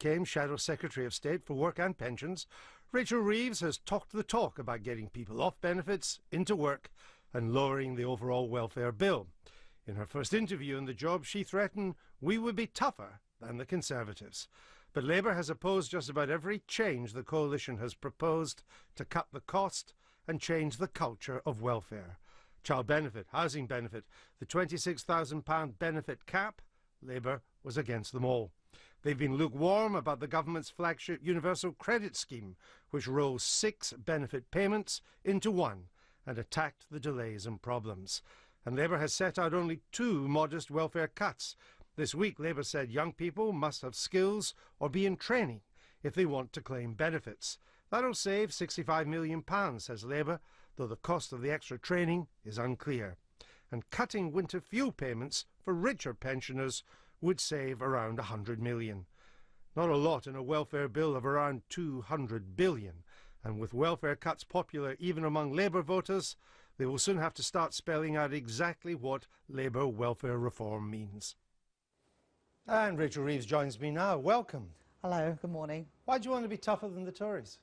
became Shadow Secretary of State for Work and Pensions, Rachel Reeves has talked the talk about getting people off benefits, into work, and lowering the overall welfare bill. In her first interview in the job, she threatened we would be tougher than the Conservatives. But Labour has opposed just about every change the coalition has proposed to cut the cost and change the culture of welfare. Child benefit, housing benefit, the £26,000 benefit cap, Labour was against them all. They've been lukewarm about the government's flagship universal credit scheme, which rolls 6 benefit payments into one, and attacked the delays and problems. And Labour has set out only 2 modest welfare cuts. This week, Labour said young people must have skills or be in training if they want to claim benefits. That'll save £65 million, says Labour, though the cost of the extra training is unclear. And cutting winter fuel payments for richer pensioners would save around £100 million. Not a lot in a welfare bill of around £200 billion. And with welfare cuts popular even among Labour voters, they will soon have to start spelling out exactly what Labour welfare reform means. And Rachel Reeves joins me now. Welcome. Hello, good morning. Why do you want to be tougher than the Tories?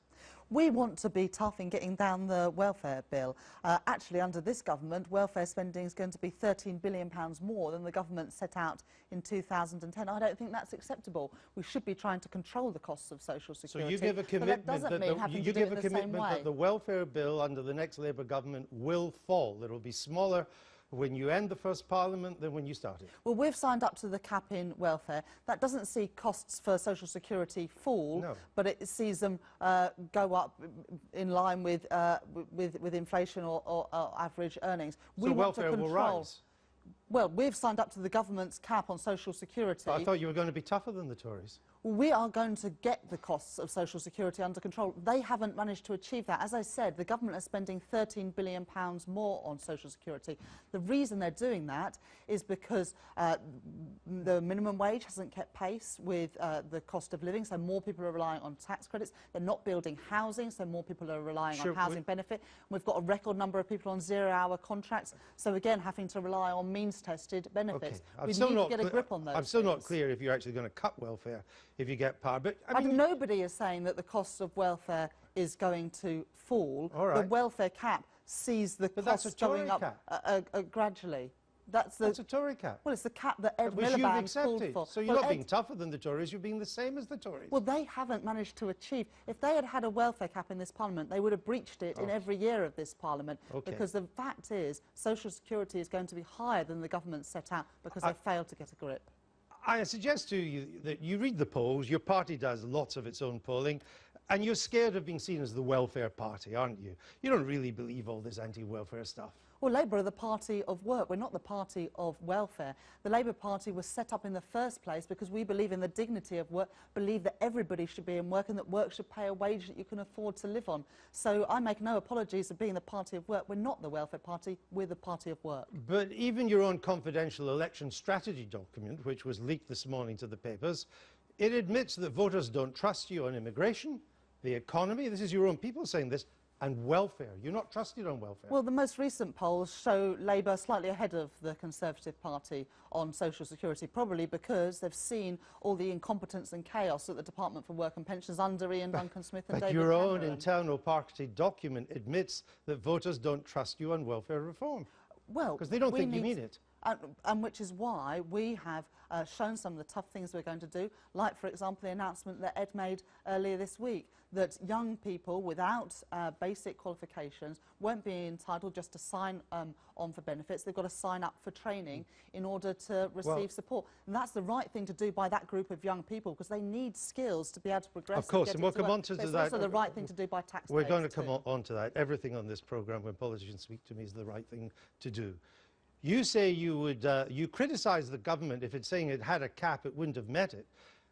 We want to be tough in getting down the welfare bill. Actually, under this government, welfare spending is going to be £13 billion more than the government set out in 2010. I don't think that's acceptable. We should be trying to control the costs of social security. So you give a commitment that the welfare bill under the next Labour government will fall. It will be smaller when you end the first Parliament than when you started. Well, we've signed up to the cap in welfare. That doesn't see costs for social security fall, no, but it sees them go up in line with inflation or average earnings. So welfare will rise? Well, we've signed up to the government's cap on social security. But I thought you were going to be tougher than the Tories. We are going to get the costs of social security under control. They haven't managed to achieve that. As I said, the government is spending £13 billion more on social security. The reason they're doing that is because the minimum wage hasn't kept pace with the cost of living, so more people are relying on tax credits. They're not building housing, so more people are relying on housing benefit. We've got a record number of people on 0-hour contracts, so again, having to rely on means-tested benefits. Okay. We need to get a grip on those I'm still not clear if you're actually going to cut welfare if you get power. But I mean, nobody is saying that the cost of welfare is going to fall. All right. The welfare cap sees the costs going up gradually. That's a Tory cap. Well, it's the cap that Ed Which Miliband you've accepted. called for. So you're not being tougher than the Tories, you're being the same as the Tories. Well, they haven't managed to achieve. If they had had a welfare cap in this Parliament, they would have breached it in every year of this Parliament. Okay. Because the fact is, social security is going to be higher than the government set out because they failed to get a grip. I suggest to you that you read the polls, your party does lots of its own polling, and you're scared of being seen as the welfare party, aren't you? You don't really believe all this anti-welfare stuff. Well, Labour are the party of work. We're not the party of welfare. The Labour Party was set up in the first place because we believe in the dignity of work, believe that everybody should be in work and that work should pay a wage that you can afford to live on. So I make no apologies for being the party of work. We're not the welfare party, we're the party of work. But even your own confidential election strategy document, which was leaked this morning to the papers, it admits that voters don't trust you on immigration, the economy, this is your own people saying this, and welfare. You're not trusted on welfare. Well, the most recent polls show Labour slightly ahead of the Conservative Party on social security, probably because they've seen all the incompetence and chaos at the Department for Work and Pensions under Ian Duncan-Smith and David Cameron. Cameron. Your own internal party document admits that voters don't trust you on welfare reform. Well, because they don't think you mean it. And which is why we have shown some of the tough things we're going to do, like, for example, the announcement that Ed made earlier this week, that young people without basic qualifications won't be entitled just to sign on for benefits. They've got to sign up for training in order to receive support. And that's the right thing to do by that group of young people, because they need skills to be able to progress. Of course, and we'll come on to that. It's also the right thing to do by taxpayers. We're going to come on to that. Everything on this programme, when politicians speak to me, is the right thing to do. You say you would, you criticise the government if it's saying it had a cap, it wouldn't have met it.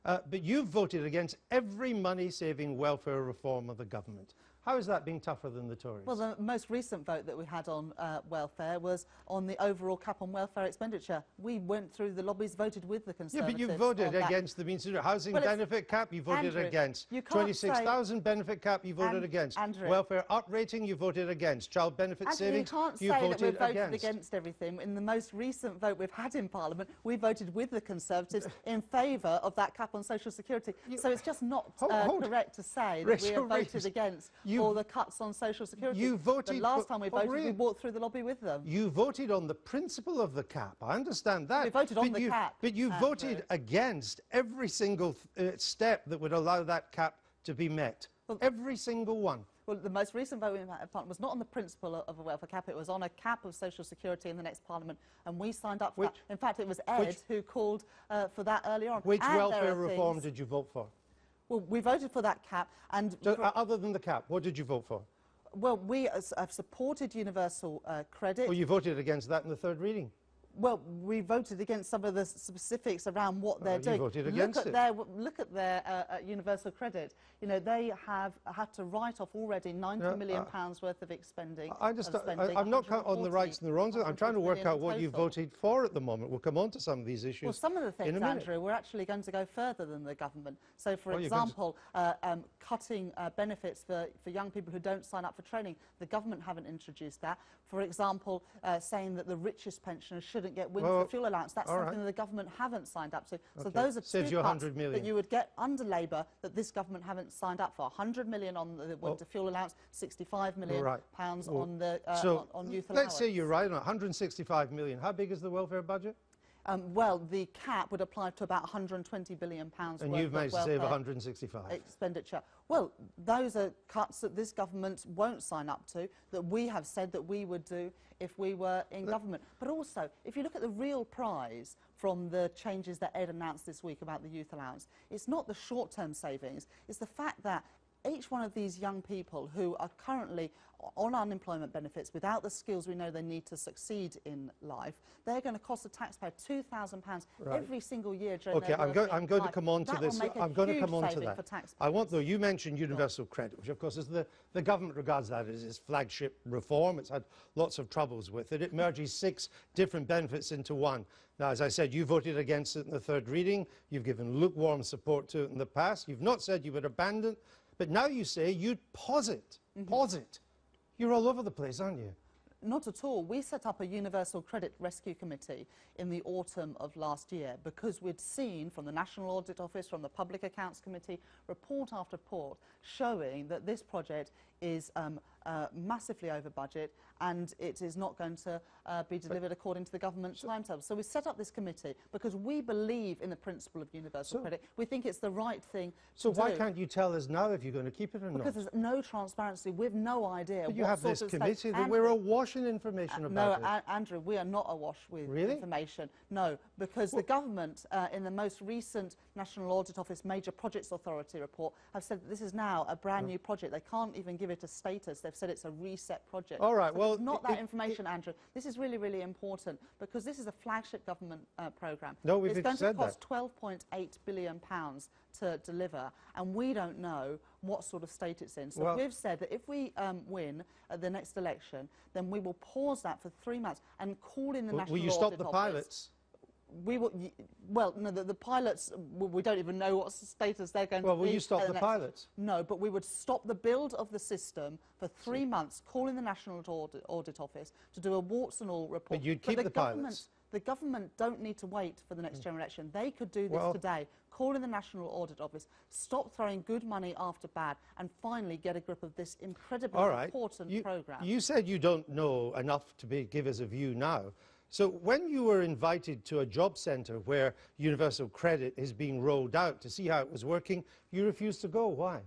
But you've voted against every money-saving welfare reform of the government. How is that being tougher than the Tories? Well, the most recent vote that we had on welfare was on the overall cap on welfare expenditure. We went through the lobbies, voted with the Conservatives. Yeah, but you voted against the means to housing benefit cap, you voted against. 26,000 benefit cap, you voted against. Welfare uprating, you voted against. Child benefit savings, you can't say that we've voted against everything. In the most recent vote we've had in Parliament, we voted with the Conservatives in favour of that cap on social security. So it's just not correct to say that we have voted against all the cuts on social security. You voted. The last time we voted, we walked through the lobby with them. You voted on the principle of the cap. I understand that. We voted on the cap. But you voted against every single step that would allow that cap to be met. Well, every single one. Well, the most recent vote in Parliament was not on the principle of a welfare cap. It was on a cap of social security in the next Parliament, and we signed up for that. In fact, it was Ed who called for that earlier on. Which welfare reform did you vote for? Well, we voted for that cap. And so, other than the cap, what did you vote for? Well, we have supported universal credit. Well, you voted against that in the third reading. Well, we voted against some of the specifics around what they're doing. You voted against it. Look at their universal credit. You know, they have had to write off already £90 million worth of spending. I'm not on the rights and the wrongs. I'm trying to work out what you voted for at the moment. We'll come on to some of these issues. Well, some of the things, Andrew, we're actually going to go further than the government. So, for example, cutting benefits for young people who don't sign up for training. The government haven't introduced that. For example, saying that the richest pensioners shouldn't get winter fuel allowance. That's something that the government haven't signed up to. So those are two cuts that you would get under Labour that this government haven't signed up for. 100 million on the winter fuel allowance, 65 million pounds on the on youth allowance. Let's say you're right on 165 million. How big is the welfare budget? Well, the cap would apply to about £120 billion worth and you've managed to save 165 expenditure. Well, those are cuts that this government won't sign up to, that we have said that we would do if we were in government. But also, if you look at the real prize from the changes that Ed announced this week about the youth allowance, it's not the short-term savings, it's the fact that each one of these young people who are currently on unemployment benefits without the skills we know they need to succeed in life, they're going to cost the taxpayer £2,000 every single year during their working life. I'm going to come on to this. I'm going to come on to that. I want, though, you mentioned universal credit, which of course is the government regards that as its flagship reform. It's had lots of troubles with it. It merges 6 different benefits into one. Now, as I said, you voted against it in the third reading. You've given lukewarm support to it in the past. You've not said you would abandon, but now you say you'd pause it. Pause it. You're all over the place, aren't you? Not at all. We set up a Universal Credit Rescue Committee in the autumn of last year because we'd seen from the National Audit Office, from the Public Accounts Committee, report after report showing that this project is massively over budget and it is not going to be delivered according to the government timetable. So we set up this committee because we believe in the principle of universal credit. We think it's the right thing to do. So why can't you tell us now if you're going to keep it or not? Because there's no transparency. We've no idea. But you have this committee that we're awash in information about it. No, Andrew, we are not awash with information. No, because the government, in the most recent National Audit Office Major Projects Authority report, have said that this is now a brand new project. They can't even give it a status. They've said it's a reset project. All right, so well, not that information, Andrew. This is really, really important because this is a flagship government programme. No, we've said that. It's going to cost £12.8 billion to deliver, and we don't know what sort of state it's in. So we've said that if we win at the next election, then we will pause that for 3 months and call in the National Audit Office. Will you stop the pilots? We will. Well, no, the pilots, we don't even know what status they're going to be. Well, will you stop the pilots? No, but we would stop the build of the system for 3 months, calling the National Audit Office to do a warts and all report. But you'd keep the pilots? The government don't need to wait for the next general election. They could do this today, call in the National Audit Office, stop throwing good money after bad, and finally get a grip of this incredibly important programme. You said you don't know enough to give us a view now. So when you were invited to a job centre where universal credit is being rolled out to see how it was working, you refused to go. Why?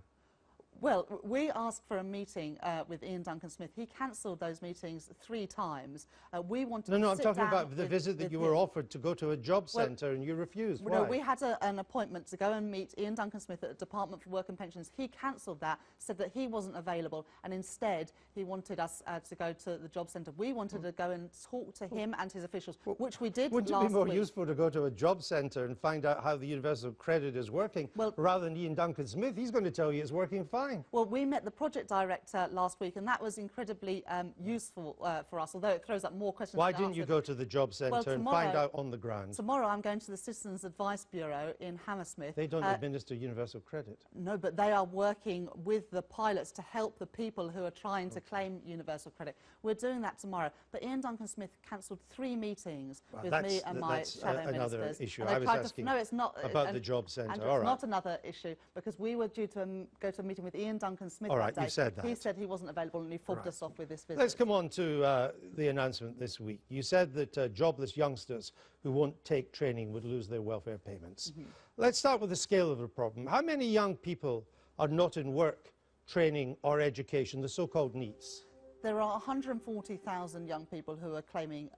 Well, we asked for a meeting with Ian Duncan-Smith. He cancelled those meetings 3 times. We wanted to sit down. No, I'm talking about the visit that you were offered to go to a job centre and you refused. Why? No, we had an appointment to go and meet Ian Duncan-Smith at the Department for Work and Pensions. He cancelled that, said that he wasn't available, and instead he wanted us to go to the job centre. We wanted to go and talk to him and his officials, which we did last week. Wouldn't it be more useful to go to a job centre and find out how the universal credit is working rather than Ian Duncan-Smith? He's going to tell you it's working fine. fine. Well, we met the project director last week, and that was incredibly useful for us, although it throws up more questions. Why didn't you go to the job centre and find out on the ground? Tomorrow I'm going to the Citizens Advice Bureau in Hammersmith. They don't administer universal credit. No, but they are working with the pilots to help the people who are trying to claim universal credit. We're doing that tomorrow. But Ian Duncan-Smith cancelled 3 meetings with me and my shadow another ministers. issue. I was asking no, it's not, about the job centre. Andrew, it's not another issue, because we were due to go to a meeting with Ian Duncan-Smith All right, that day. you said that. He said he wasn't available, and he fobbed us off with this visit. Let's come on to the announcement this week. You said that jobless youngsters who won't take training would lose their welfare payments. Let's start with the scale of the problem. How many young people are not in work, training or education, the so-called NEETs? There are 140,000 young people who are claiming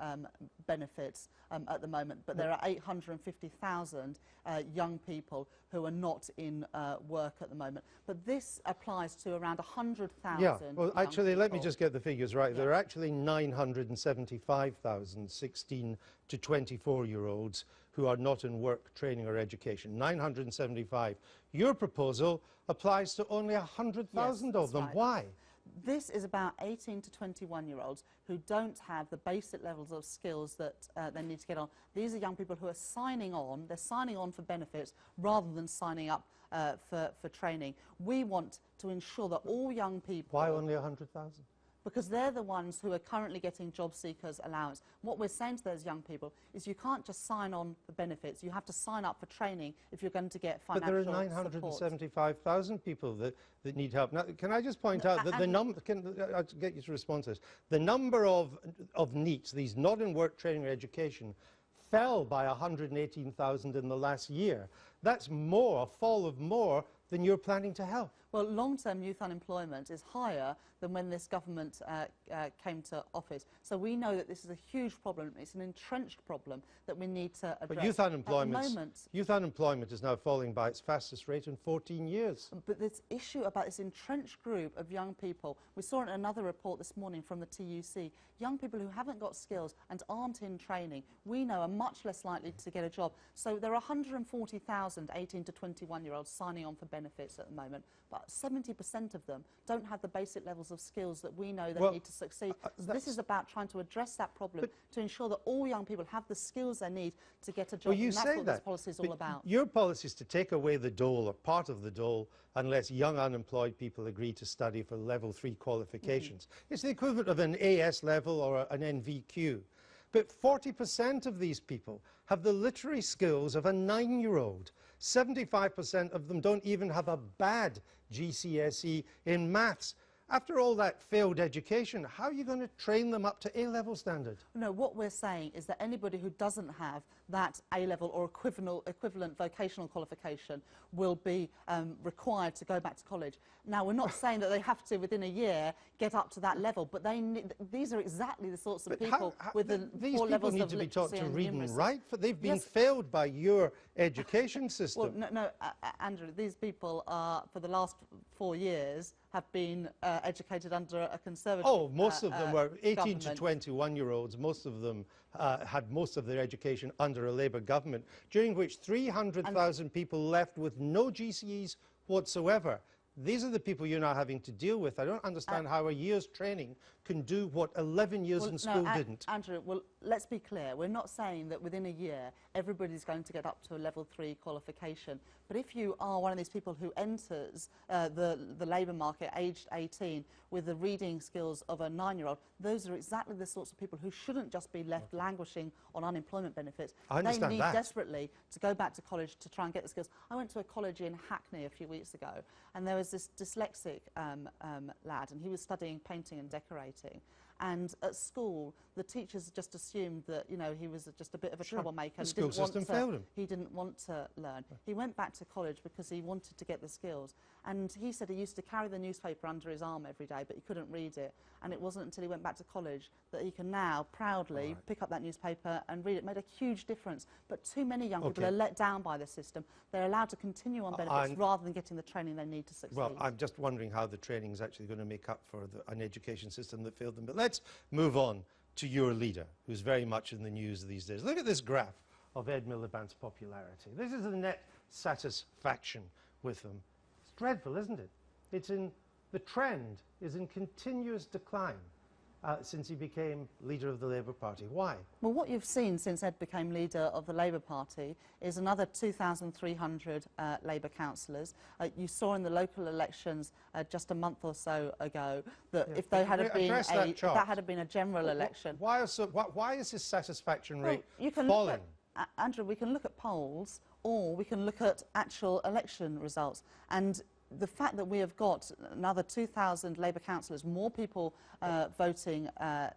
benefits at the moment, but there are 850,000 young people who are not in work at the moment. But this applies to around 100,000. Yeah, well, actually, people. let me just get the figures right. Yeah. There are actually 975,000 16 to 24-year-olds who are not in work, training or education. 975. Your proposal applies to only 100,000 of them. Right. Why? This is about 18 to 21-year-olds who don't have the basic levels of skills that they need to get on. These are young people who are signing on. They're signing on for benefits rather than signing up for training. We want to ensure that all young people... Why only 100,000? Because they're the ones who are currently getting job seekers allowance. What we're saying to those young people is you can't just sign on for benefits. You have to sign up for training if you're going to get financial support. But there are 975,000 people that need help. Now, can I just point out that the number, I'll get you to respond to this, the number of NEETs, these not in work, training or education, fell by 118,000 in the last year. That's more, a fall of more than you're planning to help. Well, long-term youth unemployment is higher than when this government came to office. So we know that this is a huge problem. It's an entrenched problem that we need to address. But youth unemployment is now falling by its fastest rate in 14 years. But this issue about this entrenched group of young people, we saw in another report this morning from the TUC, young people who haven't got skills and aren't in training, we know are much less likely to get a job. So there are 140,000 18 to 21-year-olds signing on for benefits at the moment, but 70% of them don't have the basic levels of skills that we know they need to succeed. So this is about trying to address that problem, to ensure that all young people have the skills they need to get a job. Well, you and that's say what this policy is all about. Your policy is to take away the dole, or part of the dole, unless young unemployed people agree to study for level 3 qualifications. It's the equivalent of an AS level or an NVQ. But 40% of these people have the literary skills of a 9-year-old. 75% of them don't even have a bad GCSE in maths. After all that failed education, how are you going to train them up to A-level standard? No, what we're saying is that anybody who doesn't have that A-level or equivalent vocational qualification will be required to go back to college. Now, we're not saying that they have to, within a year, get up to that level, but these are exactly the sorts of people with the poor levels of literacy. These people need to be taught to read and write. They've been failed by your education system. Well, no, Andrew, these people are, for the last 4 years, have been educated under a Conservative most of them were 18 to government. 21-year-olds. Most of them had most of their education under a Labour government, during which 300,000 people left with no GCEs whatsoever. These are the people you're now having to deal with. I don't understand how a year's training can do what 11 years in school didn't. Andrew, well, let's be clear. We're not saying that within a year everybody's going to get up to a level 3 qualification. But if you are one of these people who enters the labour market aged 18 with the reading skills of a 9-year-old, those are exactly the sorts of people who shouldn't just be left languishing on unemployment benefits. I understand they need that. desperately to go back to college to try and get the skills. I went to a college in Hackney a few weeks ago, and there was this dyslexic lad, and he was studying painting and decorating. And at school, the teachers just assumed that, you know, he was just a bit of a troublemaker. The school system failed him. He didn't want to learn. He went back to college because he wanted to get the skills. And he said he used to carry the newspaper under his arm every day, but he couldn't read it. And it wasn't until he went back to college that he can now proudly pick up that newspaper and read it. It made a huge difference. But too many young people are let down by the system. They're allowed to continue on benefits rather than getting the training they need to succeed. Well, I'm just wondering how the training is actually going to make up for an education system that failed them. But let's move on to your leader, who's very much in the news these days. Look at this graph of Ed Miliband's popularity. This is the net satisfaction with them. It's dreadful, isn't it? the trend is in continuous decline since he became leader of the Labour Party. Why? Well, what you've seen since Ed became leader of the Labour Party is another 2,300 Labour councillors. You saw in the local elections just a month or so ago that if there had been a general election... Why is his satisfaction rate falling? Andrew, we can look at polls or we can look at actual election results. And the fact that we have got another 2,000 Labour councillors, more people voting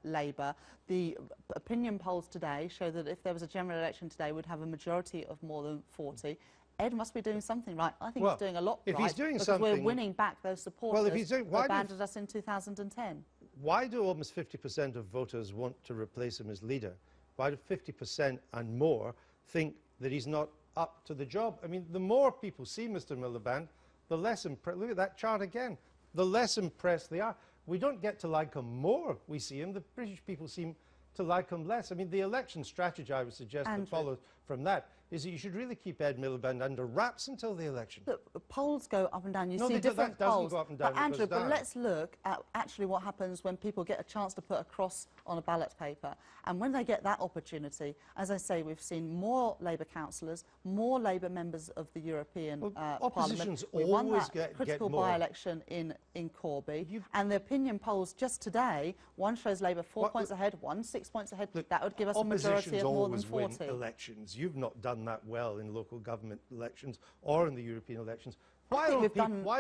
Labour, the opinion polls today show that if there was a general election today, we'd have a majority of more than 40. Ed must be doing something right. I think he's doing a lot right. If he's doing because something, we're winning back those supporters who abandoned us in 2010. Why do almost 50% of voters want to replace him as leader? Why do 50% and more think that he's not up to the job? I mean, the more people see Mr. Miliband, the less impressed. Look at that chart again. The less impressed they are. We don't get to like him more we see him. The British people seem to like him less. I mean, the election strategy I would suggest that follows from that is that you should really keep Ed Miliband under wraps until the election. Look, polls go up and down. You see different polls. Go up and down, but Andrew, but let's look at actually what happens when people get a chance to put a cross on a ballot paper. And when they get that opportunity, as I say, we've seen more Labour councillors, more Labour members of the European Parliament. We won that critical by-election in Corby. And the opinion polls just today, one shows Labour 4 points ahead, one 6 points ahead. Look, that would give us a majority of more than 40. Oppositions always win elections. You've not done that well in local government elections or in the European elections. Why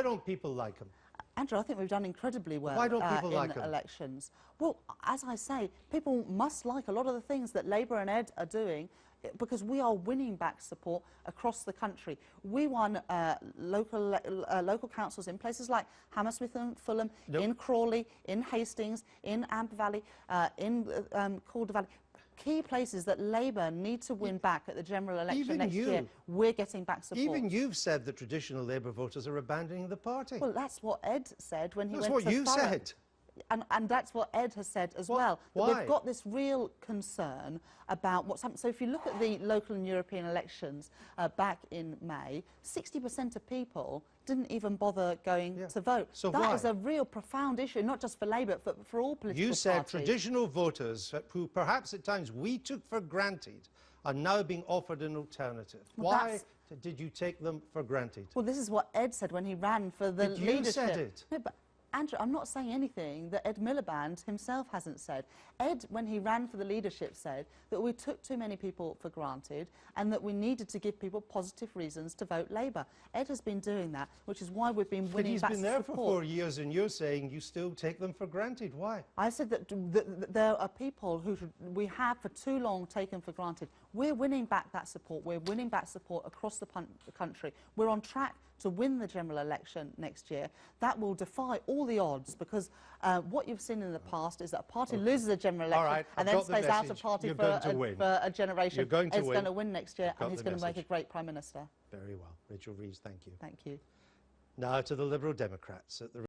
don't people like him? Andrew, I think we've done incredibly well Why don't people like him? Elections. Well, as I say, people must like a lot of the things that Labour and Ed are doing because we are winning back support across the country. We won local councils in places like Hammersmith and Fulham, in Crawley, in Hastings, in Amber Valley, in Calder Valley. Key places that Labour need to win back at the general election next year, we're getting back support. Even you've said that traditional Labour voters are abandoning the party. Well, that's what Ed said when he went to That's what you said. And that's what Ed has said as well. Why? We've got this real concern about what's happening. So if you look at the local and European elections back in May, 60% of people didn't even bother going to vote. So that is a real profound issue, not just for Labour, but for all political parties. You said traditional voters, who perhaps at times we took for granted, are now being offered an alternative. Why did you take them for granted? Well, this is what Ed said when he ran for the leadership. You said it. No, but Andrew, I'm not saying anything that Ed Miliband himself hasn't said. Ed, when he ran for the leadership, said that we took too many people for granted and that we needed to give people positive reasons to vote Labour. Ed has been doing that, which is why we've been winning back support. But he's been there for 4 years and you're saying you still take them for granted. Why? I said that there are people who we have for too long taken for granted. We're winning back that support. We're winning back support across the country. We're on track to win the general election next year. That will defy all the odds because what you've seen in the past is that a party loses a general election and then stays out of party for a generation. It's going to win next year and he's going to make a great Prime Minister. Very well. Rachel Reeves, thank you. Thank you. Now to the Liberal Democrats at the